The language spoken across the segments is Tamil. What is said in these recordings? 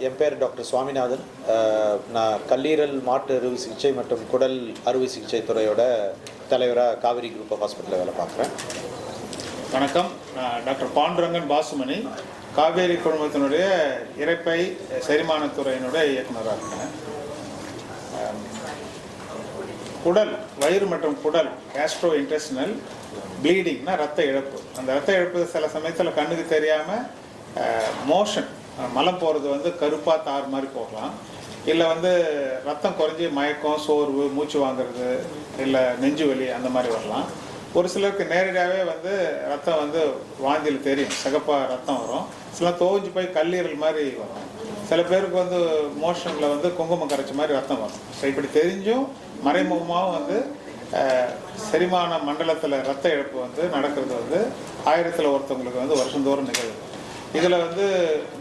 என் பேர் டாக்டர் சுவாமிநாதன். நான் கல்லீரல் மாற்று அறுவை சிகிச்சை மற்றும் குடல் அறுவை சிகிச்சை துறையோட தலைவராக காவேரி குரூப் ஆஃப் ஹாஸ்பிட்டலில் வேலை பார்க்குறேன். வணக்கம். நான் டாக்டர் பாண்டுரங்கன் பாசுமணி, காவேரி குழுமத்தினுடைய இரைப்பை செரிமானத்துறையினுடைய இயக்குநராக இருக்கேன். குடல், வயிறு மற்றும் குடல் கேஸ்ட்ரோ இன்டெஸ்டினல் ப்ளீடிங்னா ரத்த இழப்பு. அந்த ரத்த இழப்பு சில சமயத்தில் கண்ணுக்கு தெரியாமல் மோஷன், மலம் போகிறது கருப்பாக தார் மாதிரி போகலாம். இல்லை ரத்தம் குறைஞ்சி மயக்கம், சோர்வு, மூச்சு வாங்கிறது, இல்லை நெஞ்சு வலி அந்த மாதிரி வரலாம். ஒரு சிலருக்கு நேரடியாகவே ரத்தம் வாந்தியில் தெரியும், சிகப்பாக ரத்தம் வரும். சில தோஞ்சு போய் கல்லீரல் மாதிரி வரும். சில பேருக்கு மோஷனில் குங்குமம் கரைச்ச மாதிரி ரத்தம் வரும். ஸோ இப்படி தெரிஞ்சும் மறைமுகமாகவும் செரிமான மண்டலத்தில் ரத்த இழப்பு நடக்கிறது 1000ல் ஒருத்தவங்களுக்கு வருஷந்தோறும் நிகழ்வு. இதில்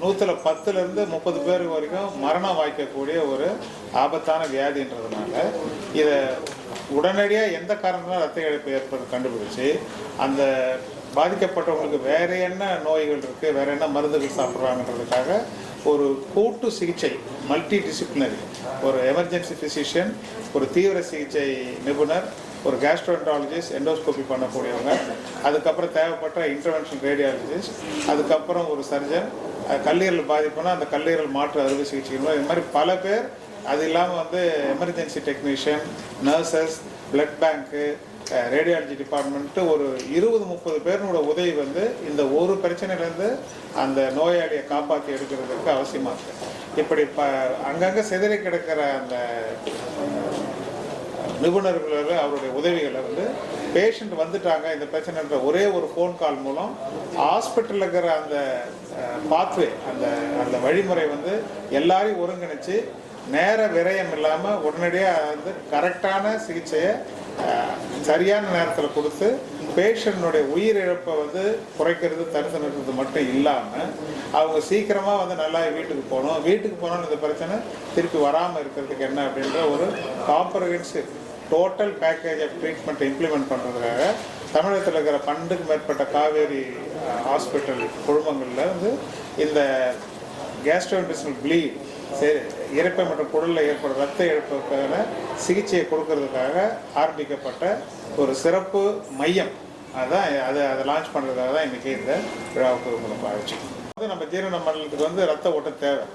110லேருந்து 30 பேர் வரைக்கும் மரணம் வாய்க்கக்கூடிய ஒரு ஆபத்தான வியாதின்றதுனால இதை உடனடியாக எந்த காரணத்தினால ரத்த இழப்பு ஏற்படுறது கண்டுபிடிச்சி அந்த பாதிக்கப்பட்டவங்களுக்கு வேறு என்ன நோய்கள் இருக்குது, வேறு என்ன மருந்துகள் சாப்பிட்றாங்கன்றதுக்காக ஒரு கூட்டு சிகிச்சை, மல்டி டிசிப்ளினரி, ஒரு எமர்ஜென்சி ஃபிசிஷியன், ஒரு தீவிர சிகிச்சை நிபுணர், ஒரு கேஸ்ட்ரோஎன்ட்ராலஜிஸ்ட், எண்டோஸ்கோபி பண்ணக்கூடியவங்க, அதுக்கப்புறம் தேவைப்பட்ட இன்டர்வென்ஷன் ரேடியாலஜிஸ்ட், அதுக்கப்புறம் ஒரு சர்ஜன், கல்லீரல் பாதிப்புனா அந்த கல்லீரல் மாற்று அறுவை சிகிச்சை, இது மாதிரி பல பேர். அது இல்லாமல் எமர்ஜென்சி டெக்னீஷியன், நர்சஸ், பிளட் பேங்க்கு, ரேடியாலஜி டிபார்ட்மெண்ட்டு ஒரு 20-30 பேரோட உதவி இந்த ஒரு பிரச்சனையிலேருந்து அந்த நோயாளியை காப்பாற்றி எடுக்கிறதுக்கு அவசியமாக இருக்குது. இப்படி அங்கங்கே சிதறி கிடக்கிற அந்த நிபுணர்களோட அவருடைய உதவிகளை பேஷண்ட் வந்துட்டாங்க இந்த பிரச்சனைன்ற ஒரே ஒரு ஃபோன் கால் மூலம் ஹாஸ்பிட்டலில் இருக்கிற அந்த பாத்வே, அந்த வழிமுறை எல்லாரையும் ஒருங்கிணைச்சு நேர விரயம் இல்லாமல் உடனடியாக கரெக்டான சிகிச்சையை சரியான நேரத்தில் கொடுத்து பேஷண்ட்டுடைய உயிரிழப்பை குறைக்கிறது, தடுத்து நிறுத்துறது மட்டும் இல்லாமல் அவங்க சீக்கிரமாக நல்லா வீட்டுக்கு போகணும் இந்த பிரச்சனை திருப்பி வராமல் இருக்கிறதுக்கு என்ன அப்படின்ற ஒரு comprehensive total package of treatment implement பண்ணுறதுக்காக தமிழகத்தில் இருக்கிற 12க்கும் மேற்பட்ட காவேரி ஹாஸ்பிட்டல் குழுமங்களில் இந்த கேஸ்ட்ரோஇன்டெஸ்டினல் ப்ளீட், இரைப்பை மற்றும் குடலில் ஏற்படும் ரத்த இழப்புக்கான சிகிச்சையை கொடுக்கறதுக்காக ஆரம்பிக்கப்பட்ட ஒரு சிறப்பு மையம். அதை லான்ச் பண்ணுறதுக்காக தான் இன்றைக்கி இந்த விழாவுக்கு உங்களை பாதிச்சு. நம்ம ஜீரண மண்டலத்துக்கு ரத்த ஓட்டம் தேவை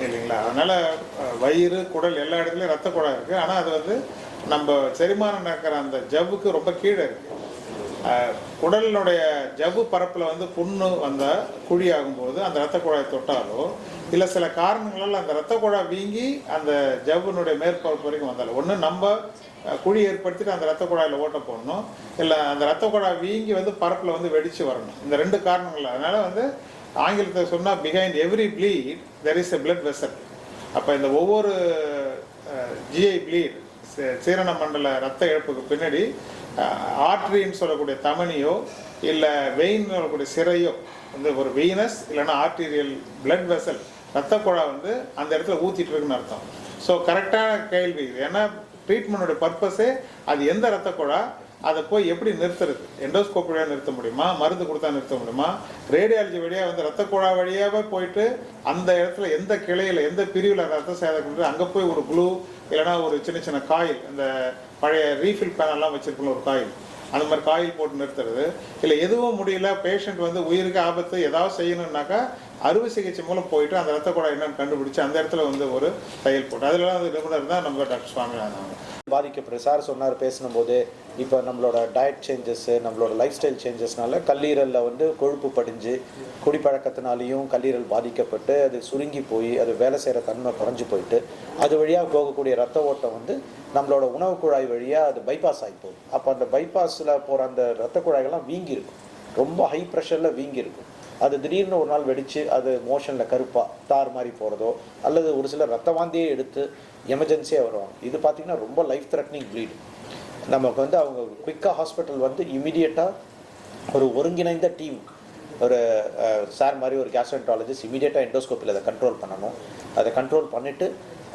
இல்லைங்களா? அதனால் வயிறு, குடல் எல்லா இடத்துலையும் ரத்த குழாய் இருக்குது. ஆனால் அது நம்ம செரிமானம் நடக்கிற அந்த ஜவ்வுக்கு ரொம்ப கீழே இருக்குது. குடலினுடைய ஜவ்வு பரப்பில் புண்ணு வந்தால் குழி ஆகும்போது அந்த ரத்த குழாயை தொட்டாலோ இல்லை சில காரணங்களால் அந்த ரத்த குழாய் வீங்கி அந்த ஜவ்வுனுடைய மேற்பரப்பு வரைக்கும் வந்தாலும் ஒன்று நம்ம குழி ஏற்படுத்திட்டு அந்த ரத்த குழாயில் ஓட்ட போடணும், இல்லை அந்த ரத்த குழாய் வீங்கி பரப்பில் வெடித்து வரணும். இந்த 2 காரணங்கள். அதனால் ஆங்கிலத்தை சொன்னால் behind every bleed there is a blood vessel. அப்போ இந்த ஒவ்வொரு ஜிஐ ப்ளீட், சீரண மண்டல ரத்த இழப்புக்கு பின்னாடி ஆர்ட்ரின்னு சொல்லக்கூடிய தமனியோ இல்லை வெயின் சொல்லக்கூடிய சிறையோ ஒரு வெயினஸ் இல்லைன்னா ஆர்டீரியல் பிளட் வெசல் ரத்த குழாய் அந்த இடத்துல ஊற்றிட்டு இருக்குன்னு அர்த்தம். ஸோ கரெக்டான கேள்வி இது. ஏன்னா ட்ரீட்மெண்ட்டோட பர்பஸே அது எந்த ரத்த குழாய், அதை போய் எப்படி நிறுத்துறது, எண்டோஸ்கோப் வழியாக நிறுத்த முடியுமா, மருந்து கொடுத்தா நிறுத்த முடியுமா, ரேடியாலஜி வழியாக ரத்த குழாய் வழியாகவே போயிட்டு அந்த இடத்துல எந்த கிளையில் எந்த பிரிவில் ரத்த சேதம் அங்கே போய் ஒரு க்ளூ இல்லைனா ஒரு சின்ன சின்ன காயில், இந்த பழைய ரீஃபில் பேனெல்லாம் வச்சுருக்கணும் ஒரு காயில், அந்த மாதிரி காயில் போட்டு நிறுத்துறது. இல்லை எதுவும் முடியல, பேஷண்ட் உயிருக்கு ஆபத்து ஏதாவது செய்யணுன்னாக்கா அறுவை சிகிச்சை மூலம் போயிட்டு அந்த ரத்த குழாய் என்னன்னு கண்டுபிடிச்சி அந்த இடத்துல ஒரு தையல் போட்டு அதெல்லாம் நிபுணர் தான் நம்ம டாக்டர் சுவாமிநாதன். பாதிக்கப்படுற சார் சொன்னார் பேசும்போது, இப்போ நம்மளோட டயட் சேஞ்சஸ்ஸு, நம்மளோட லைஃப் ஸ்டைல் சேஞ்சஸ்னால கல்லீரலில் கொழுப்பு படிஞ்சு குடிப்பழக்கத்தினாலேயும் கல்லீரல் பாதிக்கப்பட்டு அது சுருங்கி போய் அது வேலை செய்கிற தன்மை குறைஞ்சி போயிட்டு அது வழியாக போகக்கூடிய ரத்த ஓட்டம் நம்மளோட உணவு குழாய் வழியாக அது பைபாஸ் ஆகி போகுது. அப்போ அந்த பைபாஸில் போகிற அந்த ரத்த குழாய்கள்லாம் வீங்கி இருக்கும், ரொம்ப ஹை ப்ரெஷரில் வீங்கி இருக்கும். அது திடீர்னு ஒரு நாள் வெடித்து அது மோஷனில் கருப்பாக தார் மாதிரி போகிறதோ அல்லது ஒரு சில ரத்த வாந்தியே எடுத்து எமர்ஜென்சியாக வருவாங்க. இது பார்த்திங்கன்னா ரொம்ப லைஃப் த்ரெட்னிங் ப்ளீடு. நமக்கு அவங்க குயிக்காக ஹாஸ்பிட்டல் இமீடியட்டாக ஒரு ஒருங்கிணைந்த டீம், ஒரு சார் மாதிரி ஒரு கேஸ்ட்ரோஎன்ட்ராலஜிஸ்ட் இமீடியட்டாக எண்டோஸ்கோப்பில் அதை கண்ட்ரோல் பண்ணணும். அதை கண்ட்ரோல் பண்ணிவிட்டு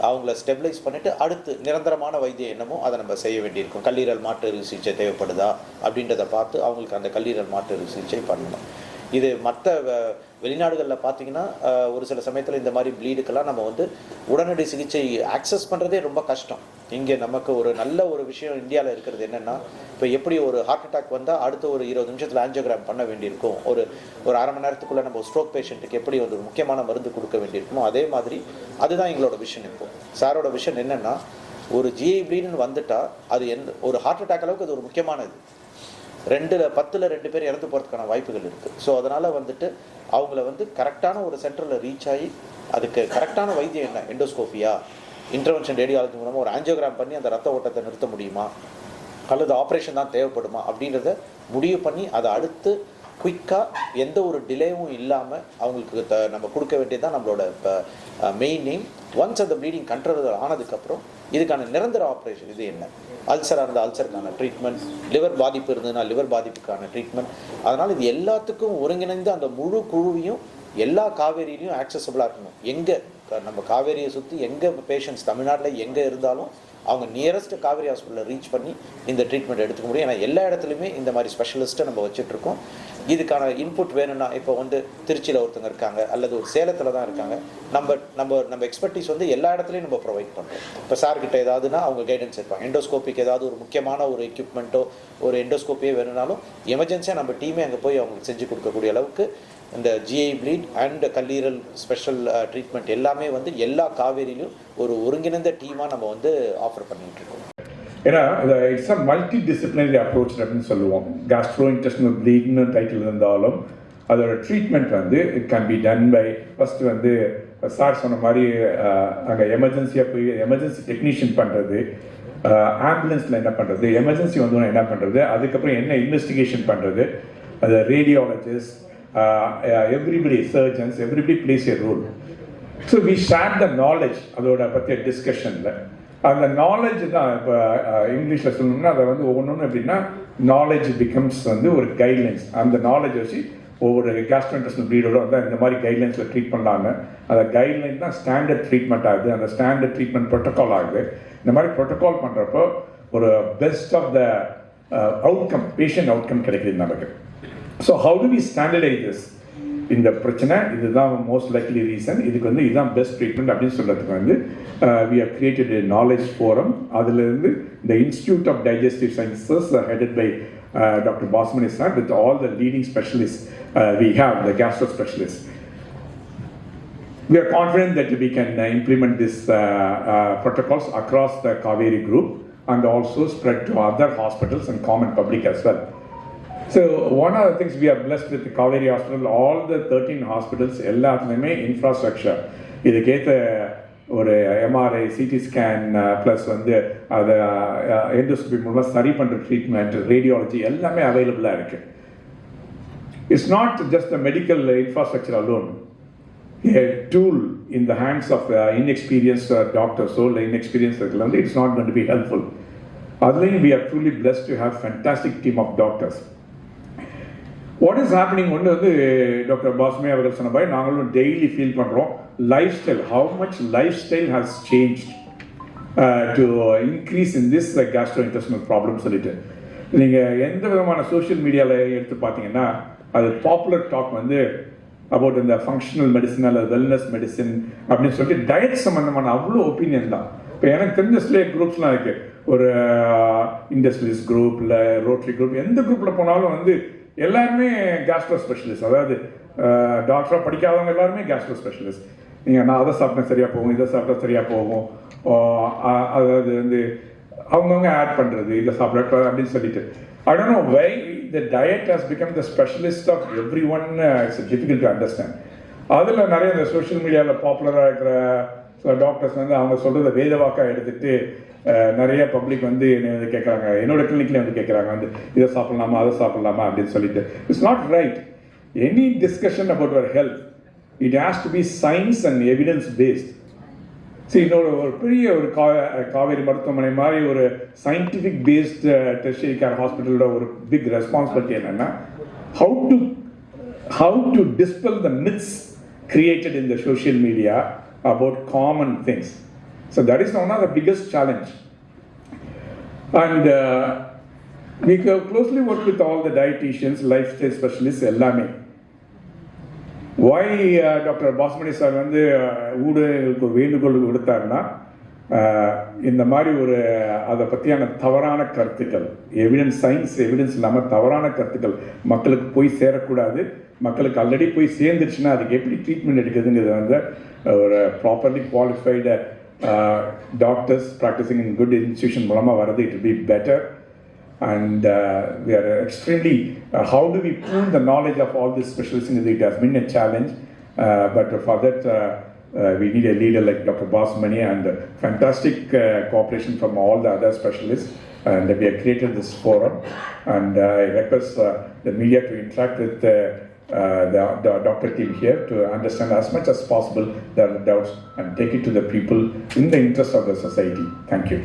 அவங்கள ஸ்டெபிலைஸ் பண்ணிவிட்டு அடுத்து நிரந்தரமான வைத்தியம் என்னமோ அதை நம்ம செய்ய வேண்டியிருக்கும். கல்லீரல் மாற்று அறுவை சிகிச்சை தேவைப்படுதா அப்படின்றத பார்த்து அவங்களுக்கு அந்த கல்லீரல் மாற்று அறுவை சிகிச்சை பண்ணணும். இது மற்ற வெளிநாடுகளில் பார்த்தீங்கன்னா ஒரு சில சமயத்தில் இந்த மாதிரி ப்ளீடுக்கெல்லாம் நம்ம வந்து உடனடி சிகிச்சை ஆக்சஸ் பண்ணுறதே ரொம்ப கஷ்டம். இங்கே நமக்கு ஒரு நல்ல ஒரு விஷயம் இந்தியாவில் இருக்கிறது என்னென்னா, இப்போ எப்படி ஒரு ஹார்ட் அட்டாக் வந்தால் அடுத்த ஒரு 20 நிமிஷத்தில் ஆஞ்சியோகிராம் பண்ண வேண்டியிருக்கும், ஒரு அரை மணி நேரத்துக்குள்ளே நம்ம ஸ்ட்ரோக் பேஷண்ட்டுக்கு எப்படி ஒரு முக்கியமான மருந்து கொடுக்க வேண்டியிருக்குமோ அதே மாதிரி அதுதான் எங்களோட விஷன். இப்போது சாரோட விஷன் என்னென்னா, ஒரு ஜிஐ ப்ளீடுன்னு வந்துட்டால் அது ஒரு ஹார்ட் அட்டாக் அளவுக்கு அது ஒரு முக்கியமானது. 10ல் 2 பேர் இறந்து போகிறதுக்கான வாய்ப்புகள் இருக்குது. ஸோ அதனால் வந்துட்டு அவங்கள வந்து கரெக்டான ஒரு சென்டரில் ரீச் ஆகி அதுக்கு கரெக்டான வைத்தியம் என்ன, எண்டோஸ்கோபியா, இன்டர்வென்ஷன் ரேடியாலஜி மூலமாக ஒரு ஆஞ்சியோகிராம் பண்ணி அந்த ரத்த ஓட்டத்தை நிறுத்த முடியுமா, அல்லது ஆப்ரேஷன் தான் தேவைப்படுமா அப்படின்றத முடிவு பண்ணி அதை அடுத்து குயிக்காக எந்த ஒரு டிலேவும் இல்லாமல் அவங்களுக்கு நம்ம கொடுக்க வேண்டியது தான் நம்மளோட இப்போ மெயின் எய்ம். ஒன்ஸ் அந்த ப்ளீடிங் கண்ட்ரோல் ஆனதுக்கப்புறம் இதுக்கான நிரந்தர ஆப்ரேஷன் இது என்ன, அல்சராக இருந்தால் அல்சருக்கான ட்ரீட்மெண்ட், லிவர் பாதிப்பு இருந்ததுன்னா லிவர் பாதிப்புக்கான ட்ரீட்மெண்ட். அதனால் இது எல்லாத்துக்கும் ஒருங்கிணைந்து அந்த முழு குழுவையும் எல்லா காவேரியிலையும் ஆக்சசபிளாக இருக்கணும். எங்கே நம்ம காவேரியை சுற்றி எங்கே பேஷண்ட்ஸ் தமிழ்நாட்டில் எங்கே இருந்தாலும் அவங்க நியரஸ்ட் காவேரி ஹாஸ்பிட்டலில் ரீச் பண்ணி இந்த ட்ரீட்மெண்ட் எடுத்துக்க முடியும். ஏன்னா எல்லா இடத்துலையுமே இந்த மாதிரி ஸ்பெஷலிஸ்ட்டை நம்ம வச்சுட்ருக்கோம். இதுக்கான இன்புட் வேணும்னா இப்போ வந்து திருச்சியில் ஒருத்தங்க இருக்காங்க அல்லது ஒரு சேலத்தில் தான் இருக்காங்க, நம்ம எக்ஸ்பர்டீஸ் வந்து எல்லா இடத்துலையும் நம்ம ப்ரொவைட் பண்ணுறோம். இப்போ சார்கிட்ட ஏதாவதுனா அவங்க கைடன்ஸ் இருப்பாங்க. எண்டோஸ்கோப்பிக்கு ஏதாவது ஒரு முக்கியமான ஒரு எக்யூப்மெண்ட்டோ ஒரு எண்டோஸ்கோப்பியோ வேணும்னாலும் எமர்ஜென்சியாக நம்ம டீமே அங்கே போய் அவங்களுக்கு செஞ்சு கொடுக்கக்கூடிய அளவுக்கு இந்த ஜிஐ ப்ளீட் அண்ட் கல்லீரல் ஸ்பெஷல் ட்ரீட்மெண்ட் எல்லாமே வந்து எல்லா காவேரியிலும் ஒரு ஒருங்கிணைந்த டீமாக நம்ம வந்து ஆஃபர் பண்ணிட்டு இருக்கோம். ஏன்னா it's a multi disciplinary approach அப்படின்னு சொல்லுவோம். கேஸ்ட்ரோ இன்டெஸ்டினல் ப்ளீட்னு டைட்டில் இருந்தாலும் அதோட ட்ரீட்மெண்ட் வந்து it can be done by first வந்து சார் சொன்ன மாதிரி அங்கே எமர்ஜென்சியாக போய் எமர்ஜென்சி டெக்னீஷியன் பண்ணுறது, ஆம்புலன்ஸில் என்ன பண்ணுறது, எமர்ஜென்சி வந்து என்ன பண்ணுறது, அதுக்கப்புறம் என்ன இன்வெஸ்டிகேஷன் பண்ணுறது, அது radiologist, everybody, surgeons, everybody plays a role. So we share the knowledge அதோட பற்றிய டிஸ்கஷனில். அந்த நாலேஜ் தான் இப்போ இங்கிலீஷில் சொல்லணும்னா அதை வந்து ஒவ்வொன்றும் எப்படின்னா நாலேஜ் பிகம்ஸ் வந்து ஒரு கைட்லைன்ஸ். அந்த நாலேஜ் வச்சு ஒவ்வொரு கேஸ்ட்ரோஇன்டெஸ்டினல் ப்ளீடோட வந்து இந்த மாதிரி கைட்லைன்ஸில் ட்ரீட் பண்ணலாங்க. அந்த கைட்லைன் தான் ஸ்டாண்டர்ட் ட்ரீட்மெண்ட் ஆகுது, அந்த ஸ்டாண்டர்ட் ட்ரீட்மெண்ட் ப்ரோட்டோகால் ஆகுது. இந்த மாதிரி ப்ரோட்டோகால் பண்ணுறப்போ ஒரு best of the outcome, patient outcome கிடைக்குது நமக்கு. So how do we standardise this? இந்த பிரச்சனை இதுதான் மோஸ்ட் லைக்லி ரீசன், இதுக்கு வந்து இதுதான் பெஸ்ட் ட்ரீட்மெண்ட் அப்படின்னு சொல்கிறதுக்கு வந்து we have created a knowledge forum. அதிலிருந்து the Institute of Digestive Sciences headed by Dr. Basmani sir with all the leading specialists we have, the gastro specialists. We are confident that we can implement these protocols across the Kaveri group and also spread to other hospitals and common public as well. So one of the things we are blessed with the Kaveri Hospital, all the 13 hospitals, எல்லாத்துலேயுமே இன்ஃப்ராஸ்ட்ரக்சர் இதுக்கேற்ற ஒரு எம்ஆர்ஐ, சிடி ஸ்கேன் ப்ளஸ் வந்து அதை எண்டோஸ்கோபி மூலமாக சரி பண்ணுற ட்ரீட்மெண்ட், ரேடியாலஜி எல்லாமே அவைலபிளாக இருக்குது. It's not just the medical infrastructure alone. A tool in the hands of inexperienced doctors or inexperienced வந்து it's not going to be helpful. அதுலேயும் we are truly blessed to have fantastic team of doctors. What is happening ஒன்று வந்து டாக்டர் பாஸ்மே அவர்கள் சொன்ன மாதிரி நாங்களும் டெய்லி ஃபீல் பண்ணுறோம். Life style, how much life style has change to increase in this Castro intestinal problem சொல்லிட்டு நீங்கள் எந்த விதமான சோஷியல் மீடியாவில் எடுத்து பார்த்தீங்கன்னா அது பாப்புலர் டாக் வந்து அபவுட் இந்த ஃபங்க்ஷனல் மெடிசன் அல்லது வெல்னஸ் மெடிசன் அப்படின்னு சொல்லிட்டு டயட் சம்மந்தமான அவ்வளோ ஒப்பீனியன் தான். இப்போ எனக்கு தெரிஞ்ச சில குரூப்ஸ்லாம் இருக்குது, ஒரு இண்டஸ்ட்ரியலிஸ்ட் குரூப் இல்லை ரோட்டரி குரூப், எந்த குரூப்பில் போனாலும் வந்து எல்லாருமே கேஸ்ட்ரோ ஸ்பெஷலிஸ்ட். அதாவது டாக்டராக படிக்காதவங்க எல்லாருமே கேஸ்ட்ரோ ஸ்பெஷலிஸ்ட். நீங்கள் நான் அதை சாப்பிட்டா சரியாக போகும், இதை சாப்பிட்டா சரியாக போகும், அதாவது வந்து அவங்கவுங்க ஆட் பண்ணுறது இதை சாப்பிட அப்படின்னு சொல்லிட்டு. I don't know why the diet has become the specialist of everyone. It's difficult to understand. அதில் நிறைய இந்த சோஷியல் மீடியாவில் பாப்புலராக இருக்கிற சில டாக்டர்ஸ் வந்து அவங்க சொல்கிறத வேத வாக்காக எடுத்துகிட்டு நிறைய பப்ளிக் வந்து என்ன கேட்குறாங்க, என்னோட கிளினிக்ல வந்து கேட்குறாங்க வந்து இதை சாப்பிட்லாமா அதை சாப்பிட்லாமா அப்படின்னு சொல்லிட்டு. It's not right. Any discussion about your health it has to be science and evidence based. சரி, இன்னொரு ஒரு பெரிய ஒரு காவேரி மருத்துவமனை மாதிரி ஒரு சயின்டிஃபிக் பேஸ்ட் டெர்ஷியரி கேர் ஹாஸ்பிட்டலோட ஒரு பிக் ரெஸ்பான்சிபிலிட்டி என்னன்னா how to dispel the myths created in the social media about common things. So that is one of the biggest challenge. And we closely work with all the dietitians, lifestyle specialists, ellame. why doctor Basumani sir வந்து ஊடகங்களுக்கு ஒரு வேண்டுகோள் விடுத்தாருன்னா, இந்த மாதிரி ஒரு அதை பற்றியான தவறான கருத்துக்கள், சயின்ஸ் எவிடன்ஸ் இல்லாமல் தவறான கருத்துக்கள் மக்களுக்கு போய் சேரக்கூடாது. மக்களுக்கு ஆல்ரெடி போய் சேர்ந்துருச்சுன்னா அதுக்கு எப்படி ட்ரீட்மெண்ட் எடுக்குதுங்கிறது வந்து ஒரு properly qualified doctors practising in good institution மூலமாக வர்றது it will be better. And we are extremely, how do we prove the knowledge of all these specialists? It has been a challenge, but for that we need a leader like Dr. Basmani and fantastic cooperation from all the other specialists, and we have created this forum, and I request the media to interact with the doctor team here to understand as much as possible their doubts and take it to the people in the interest of the society. Thank you.